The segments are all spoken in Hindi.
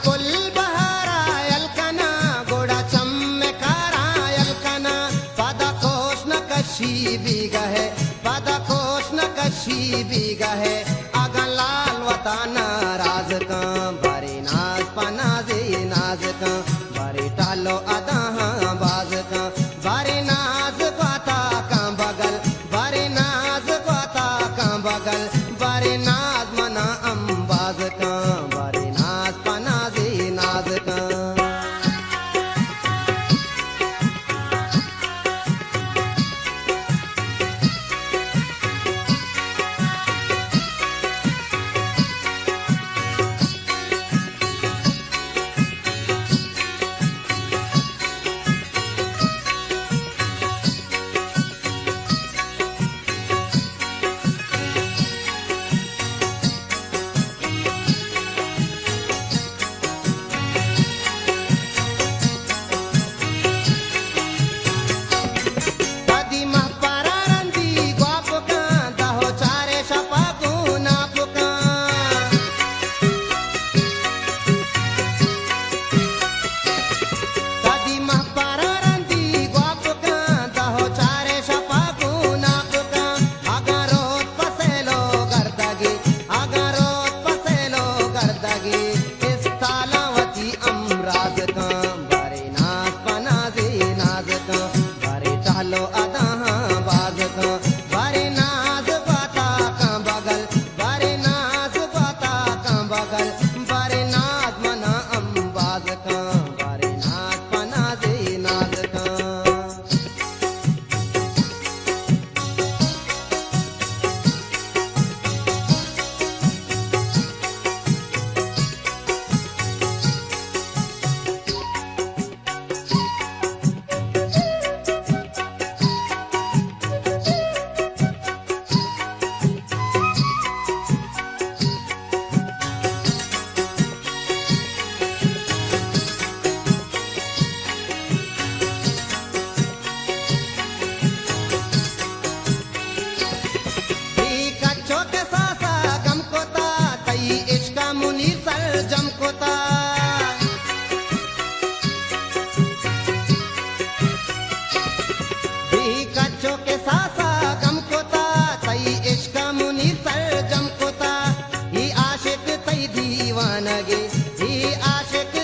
कुल बहरायल कना गोड़ा चम्मे करायल कना पदा कोश न कशी भी गहे पदा कोश न कशी भी गहे अगन लाल वताना राज का बारी नाज पनाजे नाज का बारी टालो अदा बाज का बारी नाज पाता का बगल बारी नाज पाता का बगल बारी नाज मना अंबाज का बारी नाज पनाजे नाज का लो अदा बाज का बारे नाज पाता का बगल बारे नाज पाता का बगल बारे नाज मना अंबाज का बारे नाज पनाजे नाज का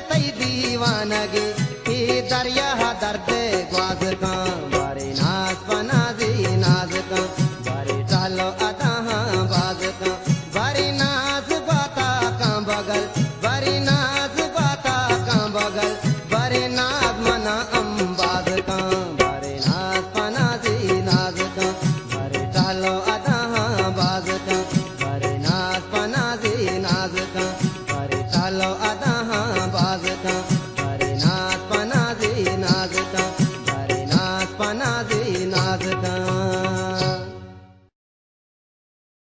दीवानगे ही दरिया दर्द ग्वाज का बारे नाज पनाजे नाज का बारे टालो अदा बाज का बारे नाज बाता का बगल बारे नाज बाता का बगल बारे नाज मना अंबाज का बारे नाज पनाजे नाज का बारे टालो अदा बाज का बारे नाज पनाजे नाज का बारे टालो अदा बाज का नाज पनाजे नाज का